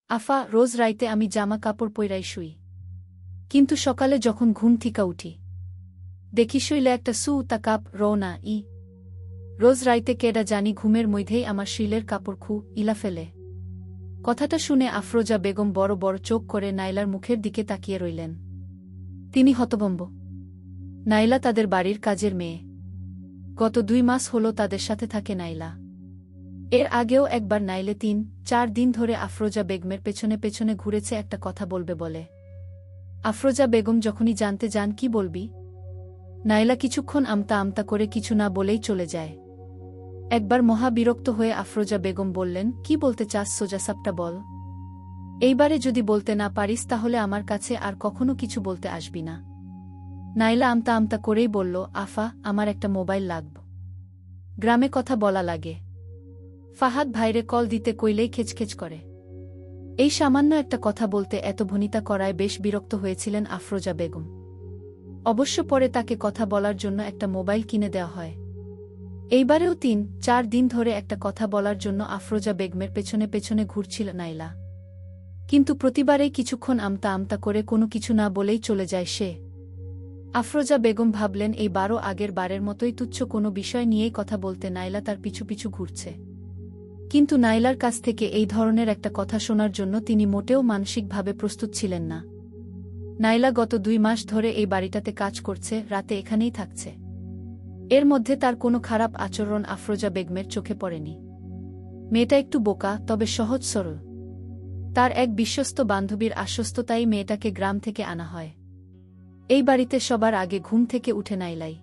আফা, রোজ রাইতে আমি জামা কাপড় পইরাই শুই, কিন্তু সকালে যখন ঘুম থিকা উঠি দেখি শৈলে একটা তা কাপ রওনা রোজ রাইতে কেডা জানি ঘুমের মধ্যেই আমার শৈলের কাপড় ইলা ফেলে। কথাটা শুনে আফরোজা বেগম বড় বড় চোখ করে নাইলার মুখের দিকে তাকিয়ে রইলেন। তিনি হতভম্ব। নাইলা তাদের বাড়ির কাজের মেয়ে। গত 2 মাস হলো তাদের সাথে থাকে নাইলা। এর আগেও একবার নাইলে 3-4 দিন ধরে আফরোজা বেগমের পেছনে পেছনে ঘুরেছে একটা কথা বলবে বলে। আফরোজা বেগম যখনই জানতে যান কি বলবি, নাইলা কিছুক্ষণ আমতা আমতা করে কিছু না বলেই চলে যায়। একবার মহা বিরক্ত হয়ে আফরোজা বেগম বললেন, কি বলতে চাস সোজাসাপটা বল। এইবারে যদি বলতে না পারিস তাহলে আমার কাছে আর কখনো কিছু বলতে আসবি না। নাইলা আমতা আমতা করেই বলল, আফা, আমার একটা মোবাইল লাগবে, গ্রামে কথা বলা লাগে। ফাহাদ ভাইরে কল দিতে কইলেই খেচখেচ করে। এই সামান্য একটা কথা বলতে এত ভনিতা করায় বেশ বিরক্ত হয়েছিলেন আফরোজা বেগম। অবশ্য পরে তাকে কথা বলার জন্য একটা মোবাইল কিনে দেওয়া হয়। এইবারেও 3-4 দিন ধরে একটা কথা বলার জন্য আফরোজা বেগমের পেছনে পেছনে ঘুরছিল নাইলা। কিন্তু প্রতিবারেই কিছুক্ষণ আমতা আমতা করে কোনো কিছু না বলেই চলে যায় সে। আফরোজা বেগম ভাবলেন এই বারও আগের বারের মতোই তুচ্ছ কোনো বিষয় নিয়েই কথা বলতে নাইলা তার পিছু পিছু ঘুরছে। কিন্তু নাইলার কাছ থেকে এই ধরনের একটা কথা শোনার জন্য তিনি মোটেও মানসিকভাবে প্রস্তুত ছিলেন না। নাইলা গত 2 মাস ধরে এই বাড়িটাতে কাজ করছে, রাতে এখানেই থাকছে। এর মধ্যে তার কোনো খারাপ আচরণ আফরোজা বেগমের চোখে পড়েনি। মেয়েটা একটু বোকা, তবে সহজ সরল। তার এক বিশ্বস্ত বান্ধবীর আশ্বস্ততাই মেয়েটাকে গ্রাম থেকে আনা হয়। এই বাড়িতে সবার আগে ঘুম থেকে উঠে নাইলাই।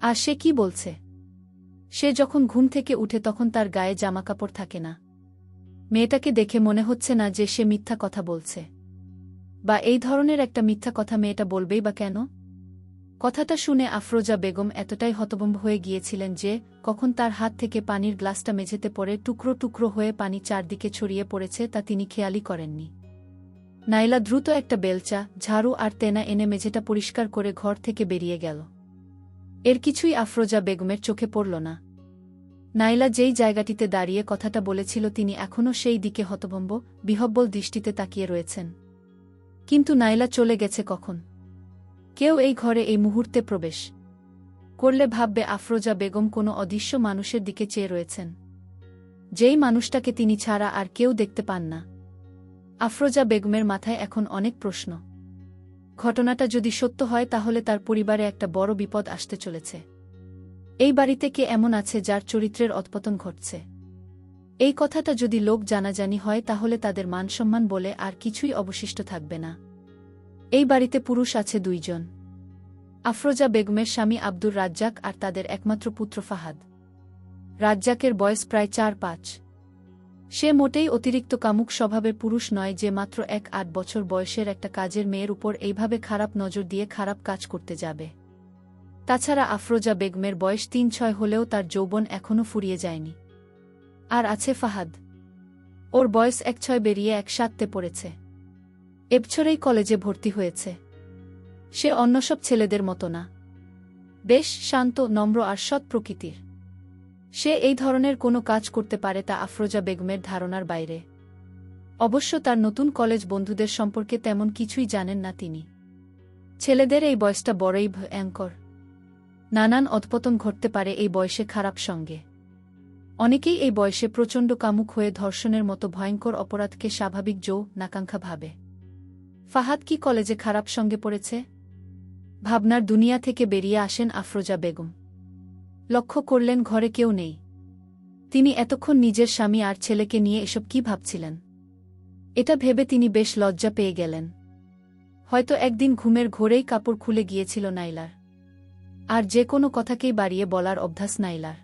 আর সে কি বলছে? সে যখন ঘুম থেকে উঠে তখন তার গায়ে জামাকাপড় থাকে না। মেয়েটাকে দেখে মনে হচ্ছে না যে সে মিথ্যা কথা বলছে, বা এই ধরনের একটা মিথ্যা কথা মেয়েটা বলবেই বা কেন। কথাটা শুনে আফরোজা বেগম এতটাই হতভম্ব হয়ে গিয়েছিলেন যে কখন তার হাত থেকে পানির গ্লাসটা মেঝেতে পড়ে টুকরো টুকরো হয়ে পানি চারদিকে ছড়িয়ে পড়েছে তা তিনি খেয়ালই করেননি। নাইলা দ্রুত একটা বেলচা, ঝাড়ু আর তেনা এনে মেঝেটা পরিষ্কার করে ঘর থেকে বেরিয়ে গেল। এর কিছুই আফরোজা বেগমের চোখে পড়ল না। নাইলা যেই জায়গাটিতে দাঁড়িয়ে কথাটা বলেছিল তিনি এখনও সেই দিকে হতভম্ব, বিহ্বল দৃষ্টিতে তাকিয়ে রয়েছেন। কিন্তু নাইলা চলে গেছে কখন? কেউ এই ঘরে এই মুহূর্তে প্রবেশ করলে ভাববে আফরোজা বেগম কোনো অদৃশ্য মানুষের দিকে চেয়ে রয়েছেন, যেই মানুষটাকে তিনি ছাড়া আর কেউ দেখতে পান না। আফরোজা বেগমের মাথায় এখন অনেক প্রশ্ন। ঘটনাটা যদি সত্য হয় তাহলে তার পরিবারে একটা বড় বিপদ আসতে চলেছে। এই বাড়িতে কে এমন আছে যার চরিত্রের অধপতন ঘটছে? এই কথাটা যদি লোক জানাজানি হয় তাহলে তাদের মানসম্মান বলে আর কিছুই অবশিষ্ট থাকবে না। এই বাড়িতে পুরুষ আছে 2 জন, আফরোজা বেগমের স্বামী আব্দুর রাজ্জাক আর তাদের একমাত্র পুত্র ফাহাদ। রাজ্জাকের বয়স প্রায় 4-5। সে মোটেই অতিরিক্ত কামুক স্বভাবের পুরুষ নয় যে মাত্র 1-8 বছর বয়সের একটা কাজের মেয়ের উপর এইভাবে খারাপ নজর দিয়ে খারাপ কাজ করতে যাবে। তাছাড়া আফরোজা বেগমের বয়স 3-6 হলেও তার যৌবন এখনও ফুরিয়ে যায়নি। আর আছে ফাহাদ। ওর বয়স 1-6 বেরিয়ে 1-7-তে পড়েছে। এবছরেই কলেজে ভর্তি হয়েছে। সে অন্য সব ছেলেদের মতো না, বেশ শান্ত, নম্র আর সৎ প্রকৃতির। সে এই ধরনের কোনো কাজ করতে পারে তা আফরোজা বেগমের ধারণার বাইরে। অবশ্য তার নতুন কলেজ বন্ধুদের সম্পর্কে তেমন কিছুই জানেন না তিনি। ছেলেদের এই বয়সটা বড়ই ভয়ঙ্কর। নানান অধপতন ঘটতে পারে এই বয়সে খারাপ সঙ্গে। অনেকেই এই বয়সে প্রচণ্ড কামুক হয়ে ধর্ষণের মতো ভয়ঙ্কর অপরাধকে স্বাভাবিক নাকাঙ্ক্ষা ভাবে। ফাহাদ কি কলেজে খারাপ সঙ্গে পড়েছে? ভাবনার দুনিয়া থেকে বেরিয়ে আসেন আফরোজা বেগম। লক্ষ্য করলেন ঘরে কেউ নেই। তিনি এতক্ষণ নিজের স্বামী আর ছেলেকে নিয়ে এসব কি ভাবছিলেন? এটা ভেবে তিনি বেশ লজ্জা পেয়ে গেলেন। হয়তো একদিন ঘুমের ঘোরেই কাপড় খুলে গিয়েছিল নাইলার। আর যে কোনো কথাকেই বাড়িয়ে বলার অভ্যাস নাইলার।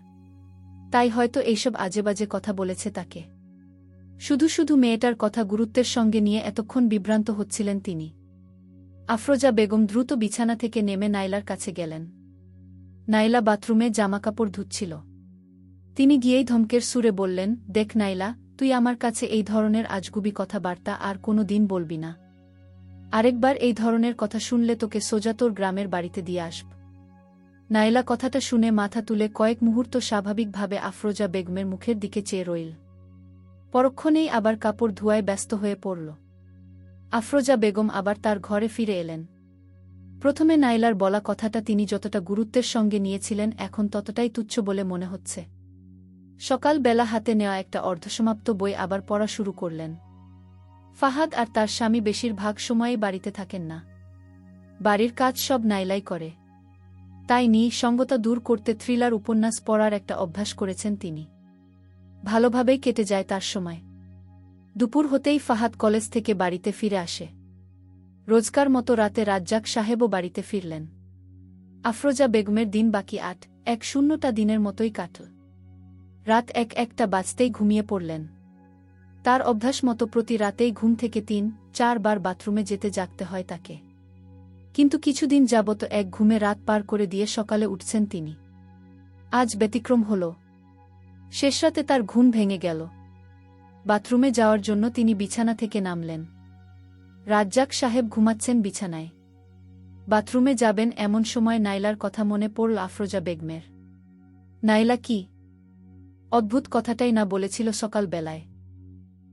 তাই হয়তো এইসব আজেবাজে কথা বলেছে তাকে। শুধু শুধু মেয়েটার কথা গুরুত্বের সঙ্গে নিয়ে এতক্ষণ বিভ্রান্ত হচ্ছিলেন তিনি। আফরোজা বেগম দ্রুত বিছানা থেকে নেমে নাইলার কাছে গেলেন। নাইলা বাথরুমে জামাকাপড় ধুচ্ছিল। তিনি গিয়েই ধমকের সুরে বললেন, দেখ নাইলা, তুই আমার কাছে এই ধরনের আজগুবি কথাবার্তা আর কোনো দিন বলবি না। আরেকবার এই ধরনের কথা শুনলে তোকে সোজা তোর গ্রামের বাড়িতে দিয়ে আসব। নাইলা কথাটা শুনে মাথা তুলে কয়েক মুহূর্ত স্বাভাবিকভাবে আফরোজা বেগমের মুখের দিকে চেয়ে রইল। পরক্ষণেই আবার কাপড় ধোয়ায় ব্যস্ত হয়ে পড়ল। আফরোজা বেগম আবার তার ঘরে ফিরে এলেন। প্রথমে নাইলার বলা কথাটা তিনি যতটা গুরুত্বের সঙ্গে নিয়েছিলেন এখন ততটাই তুচ্ছ বলে মনে হচ্ছে। সকাল বেলা হাতে নেওয়া একটা অর্ধসমাপ্ত বই আবার পড়া শুরু করলেন। ফাহাদ আর তার স্বামী বেশিরভাগ সময়েই বাড়িতে থাকেন না। বাড়ির কাজ সব নাইলাই করে। তাই নিঃসঙ্গতা দূর করতে থ্রিলার উপন্যাস পড়ার একটা অভ্যাস করেছেন তিনি। ভালোভাবেই কেটে যায় তার সময়। দুপুর হতেই ফাহাদ কলেজ থেকে বাড়িতে ফিরে আসে। রোজকার মতো রাতে রাজ্জাক সাহেবও বাড়িতে ফিরলেন। আফরোজা বেগমের দিন বাকি 8-1-0টা দিনের মতোই কাটল। রাত 1-1টা বাজতেই ঘুমিয়ে পড়লেন। তার অভ্যাস মতো প্রতি রাতেই ঘুম থেকে 3-4 বার বাথরুমে যেতে জাগতে হয় তাকে। কিন্তু কিছুদিন যাবত এক ঘুমে রাত পার করে দিয়ে সকালে উঠছেন তিনি। আজ ব্যতিক্রম হল। শেষরাতে তার ঘুম ভেঙে গেল। বাথরুমে যাওয়ার জন্য তিনি বিছানা থেকে নামলেন। রাজ্জাক সাহেব ঘুমাচ্ছেন বিছানায়। বাথরুমে যাবেন এমন সময় নাইলার কথা মনে পড়ল আফরোজা বেগমের। নাইলা কি অদ্ভুত কথাটাই না বলেছিল সকাল বেলায়?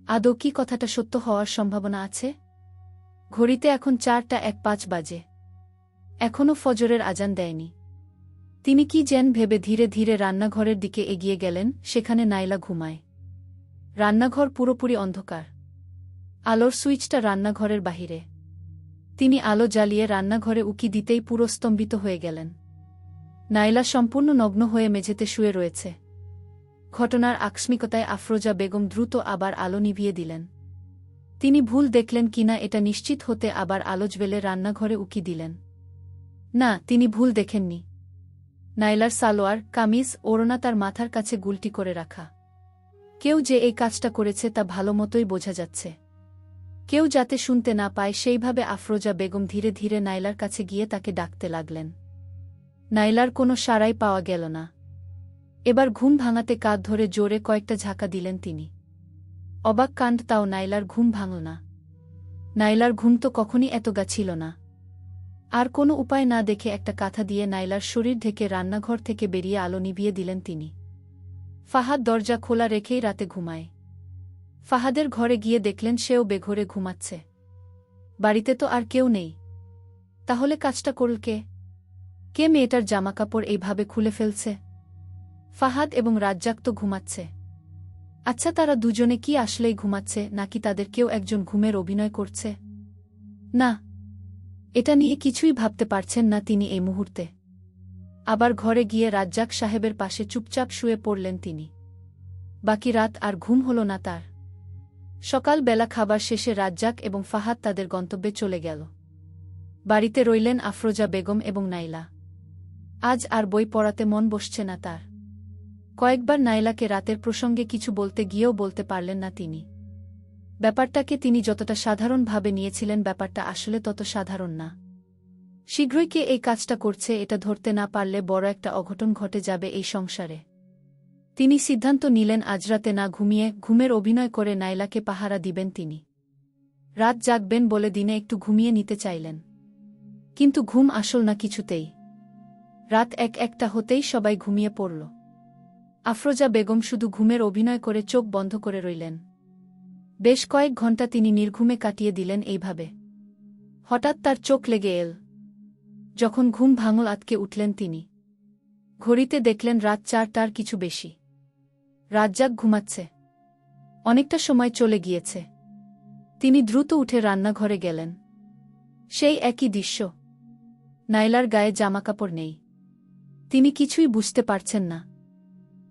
আদৌ কি কথাটা সত্য হওয়ার সম্ভাবনা আছে? ঘড়িতে এখন 4:05 বাজে। এখনও ফজরের আজান দেয়নি। তিনি কি যেন ভেবে ধীরে ধীরে রান্নাঘরের দিকে এগিয়ে গেলেন। সেখানে নাইলা ঘুমায়। রান্নাঘর পুরোপুরি অন্ধকার। আলোর সুইচটা রান্নাঘরের বাহিরে। তিনি আলো জ্বালিয়ে রান্নাঘরে উকি দিতেই পুরো স্তম্ভিত হয়ে গেলেন। নাইলা সম্পূর্ণ নগ্ন হয়ে মেঝেতে শুয়ে রয়েছে। ঘটনার আকস্মিকতায় আফরোজা বেগম দ্রুত আবার আলো নিভিয়ে দিলেন। তিনি ভুল দেখলেন কিনা এটা নিশ্চিত হতে আবার আলো জ্বেলে রান্নাঘরে উকি দিলেন। না, তিনি ভুল দেখেননি। নাইলার সালোয়ার, কামিজ, ওড়না তার মাথার কাছে গুলটি করে রাখা। কেউ যে এই কাজটা করেছে তা ভালোমতোই বোঝা যাচ্ছে। কেউ যাতে শুনতে না পায় সেইভাবে আফরোজা বেগম ধীরে ধীরে নাইলার কাছে গিয়ে তাকে ডাকতে লাগলেন। নাইলার কোনো সাড়াই পাওয়া গেল না। এবার ঘুম ভাঙাতে কাঁধ ধরে জোরে কয়েকটা ঝাঁকা দিলেন তিনি। অবাক কাণ্ড, তাও নাইলার ঘুম ভাঙল না। নাইলার ঘুম তো কখনই এত গা ছিল না। আর কোনো উপায় না দেখে একটা কাঁথা দিয়ে নাইলার শরীর ঢেকে রান্নাঘর থেকে বেরিয়ে আলো নিভিয়ে দিলেন তিনি। ফাহাদ দরজা খোলা রেখেই রাতে ঘুমায়। ফাহাদের ঘরে গিয়ে দেখলেন সেও বেঘোরে ঘুমাচ্ছে। বাড়িতে তো আর কেউ নেই। তাহলে কাজটা করল কে? কে মেয়েটার জামাকাপড় এইভাবে খুলে ফেলছে? ফাহাদ এবং রাজ্জাক তো ঘুমাচ্ছে। আচ্ছা, তারা দুজনে কি আসলেই ঘুমাচ্ছে নাকি তাদের কেউ একজন ঘুমের অভিনয় করছে? না, এটা নিয়ে কিছুই ভাবতে পারছেন না তিনি এই মুহূর্তে। আবার ঘরে গিয়ে রাজ্জাক সাহেবের পাশে চুপচাপ শুয়ে পড়লেন তিনি। বাকি রাত আর ঘুম হল না তার। সকাল বেলা খাবার শেষে রাজ্জাক এবং ফাহাদ তাদের গন্তব্যে চলে গেল। বাড়িতে রইলেন আফরোজা বেগম এবং নাইলা। আজ আর বই পড়াতে মন বসছে না তার। কয়েকবার নাইলাকে রাতের প্রসঙ্গে কিছু বলতে গিয়েও বলতে পারলেন না তিনি। ব্যাপারটাকে তিনি যতটা সাধারণভাবে নিয়েছিলেন ব্যাপারটা আসলে তত সাধারণ না। শীঘ্রই কে এই কাজটা করছে এটা ধরতে না পারলে বড় একটা অঘটন ঘটে যাবে এই সংসারে। তিনি সিদ্ধান্ত নিলেন আজ রাতে না ঘুমিয়ে ঘুমের অভিনয় করে নাইলাকে পাহারা দিবেন তিনি। রাত জাগবেন বলে দিনে একটু ঘুমিয়ে নিতে চাইলেন। কিন্তু ঘুম আসল না কিছুতেই। রাত 1-1টা হতেই সবাই ঘুমিয়ে পড়ল। আফরোজা বেগম শুধু ঘুমের অভিনয় করে চোখ বন্ধ করে রইলেন। বেশ কয়েক ঘণ্টা তিনি নির্ঘুমে কাটিয়ে দিলেন এইভাবে। হঠাৎ তার চোখ লেগে এল। যখন ঘুম ভাঙল আতকে উঠলেন তিনি। ঘড়িতে দেখলেন রাত 4টার কিছু বেশি। রাজ্জাক ঘুমাচ্ছে। অনেকটা সময় চলে গিয়েছে। তিনি দ্রুত উঠে রান্নাঘরে গেলেন। সেই একই দৃশ্য। নাইলার গায়ে জামাকাপড় নেই। তিনি কিছুই বুঝতে পারছেন না।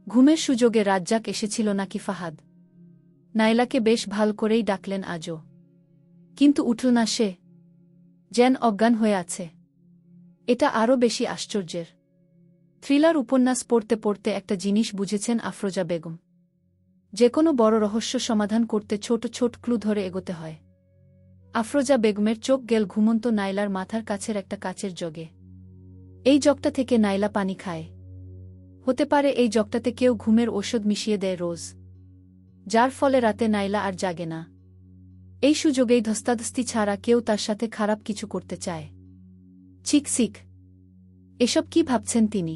ঘুমের সুযোগে রাজ্জাক এসেছিল নাকি ফাহাদ? নাইলাকে বেশ ভাল করেই ডাকলেন আজও। কিন্তু উঠল না সে। যেন অজ্ঞান হয়ে আছে। এটা আরও বেশি আশ্চর্যের। থ্রিলার উপন্যাস পড়তে পড়তে একটা জিনিস বুঝেছেন আফরোজা বেগম। যে কোনো বড় রহস্য সমাধান করতে ছোট ছোট ক্লু ধরে এগোতে হয়। আফরোজা বেগমের চোখ গেল ঘুমন্ত নাইলার মাথার কাছের একটা কাচের জগে। এই জগটা থেকে নাইলা পানি খায়। হতে পারে এই জগটাতে কেউ ঘুমের ঔষধ মিশিয়ে দেয় রোজ, যার ফলে রাতে নাইলা আর জাগে না। এই সুযোগেই ধস্তাধস্তি ছাড়া কেউ তার সাথে খারাপ কিছু করতে চায়। ছিক, এসব কি ভাবছেন তিনি?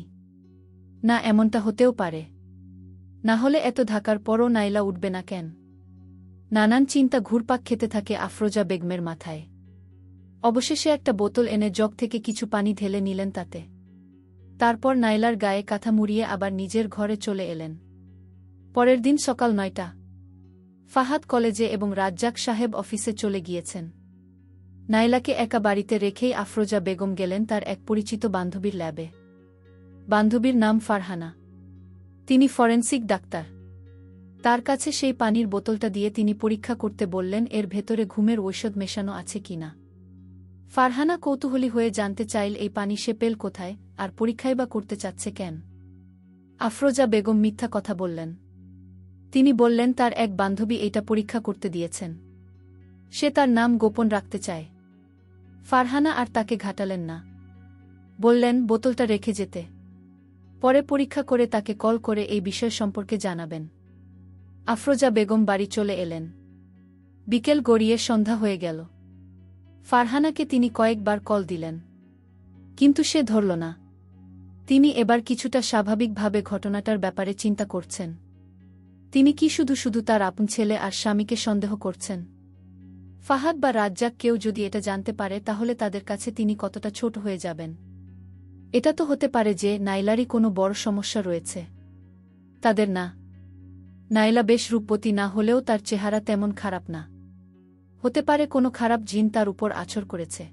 না, এমনটা হতেও পারে। না হলে এত ঢাকার পরও নাইলা উঠবে না কেন? নানান চিন্তা ঘুরপাক খেতে থাকে আফরোজা বেগমের মাথায়। অবশেষে একটা বোতল এনে জগ থেকে কিছু পানি ঢেলে নিলেন তাতে। তারপর নাইলার গায়ে কাঁথা মুড়িয়ে আবার নিজের ঘরে চলে এলেন। পরের দিন সকাল ৯টা। ফাহাদ কলেজে এবং রাজ্জাক সাহেব অফিসে চলে গিয়েছেন। নাইলাকে একা বাড়িতে রেখেই আফরোজা বেগম গেলেন তার এক পরিচিত বান্ধবীর ল্যাবে। বান্ধবীর নাম ফারহানা। তিনি ফরেনসিক ডাক্তার। তার কাছে সেই পানির বোতলটা দিয়ে তিনি পরীক্ষা করতে বললেন এর ভেতরে ঘুমের ঔষধ মেশানো আছে কিনা। ফারহানা কৌতূহলী হয়ে জানতে চাইল এই পানি সে পেল কোথায়, আর পরীক্ষাই বা করতে চাচ্ছে কেন। আফরোজা বেগম মিথ্যা কথা বললেন। তিনি বললেন তার এক বান্ধবী এইটা পরীক্ষা করতে দিয়েছেন। সে তার নাম গোপন রাখতে চায়। ফারহানা আর তাকে ঘাটালেন না। বললেন বোতলটা রেখে যেতে। পরে পরীক্ষা করে তাকে কল করে এই বিষয় সম্পর্কে জানাবেন। আফরোজা বেগম বাড়ি চলে এলেন। বিকেল গড়িয়ে সন্ধ্যা হয়ে গেল। ফারহানাকে তিনি কয়েকবার কল দিলেন, কিন্তু সে ধরল না। তিনি এবার কিছুটা স্বাভাবিকভাবে ঘটনাটার ব্যাপারে চিন্তা করছেন। তিনি কি শুধু শুধু তার আপন ছেলে আর স্বামীকে সন্দেহ করছেন? ফাহাদ বা রাজ্জাক কেউ যদি এটা জানতে পারে তাহলে তাদের কাছে তিনি কতটা ছোট হয়ে যাবেন। এটা তো হতে পারে যে নাইলারই কোনো বড় সমস্যা রয়েছে। তাদের না। নাইলা বেশ রূপবতী না হলেও তার চেহারা তেমন খারাপ না। হতে পারে কোনো খারাপ জিন তার উপর আছর করেছে।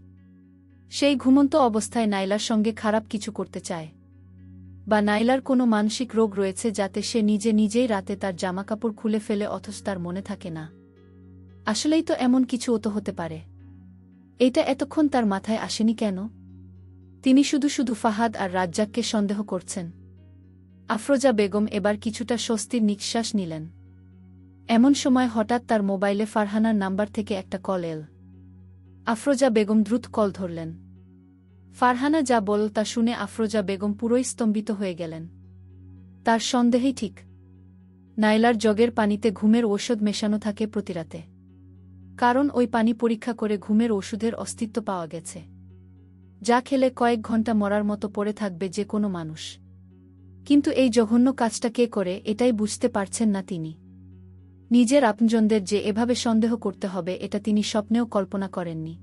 সেই ঘুমন্ত অবস্থায় নাইলার সঙ্গে খারাপ কিছু করতে চায়। বা নাইলার কোনো মানসিক রোগ রয়েছে যাতে সে নিজে নিজেই রাতে তার জামাকাপড় খুলে ফেলে অথচ তার মনে থাকে না। আসলেই তো এমন কিছুও তো হতে পারে। এটা এতক্ষণ তার মাথায় আসেনি কেন? তিনি শুধু শুধু ফাহাদ আর রাজ্জাককে সন্দেহ করছেন। আফরোজা বেগম এবার কিছুটা স্বস্তির নিঃশ্বাস নিলেন। এমন সময় হঠাৎ তার মোবাইলে ফারহানার নাম্বার থেকে একটা কল এল। আফরোজা বেগম দ্রুত কল ধরলেন। ফারহানা যা বলল তা শুনে আফরোজা বেগম পুরোই স্তম্ভিত হয়ে গেলেন। তার সন্দেহেই ঠিক। নাইলার জগের পানিতে ঘুমের ঔষধ মেশানো থাকে প্রতিরাতে। কারণ ওই পানি পরীক্ষা করে ঘুমের ওষুধের অস্তিত্ব পাওয়া গেছে, যা খেলে কয়েক ঘন্টা মরার মতো পড়ে থাকবে যে কোনো মানুষ। কিন্তু এই জঘন্য কাজটা কে করে এটাই বুঝতে পারছেন না তিনি। নিজের আপনজনদের যে এভাবে সন্দেহ করতে হবে এটা তিনি স্বপ্নেও কল্পনা করেননি।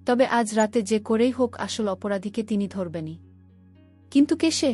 তবে আজ রাতে যে করেই হোক আসল অপরাধীকে তিনি ধরবেনই। কিন্তু কে সে?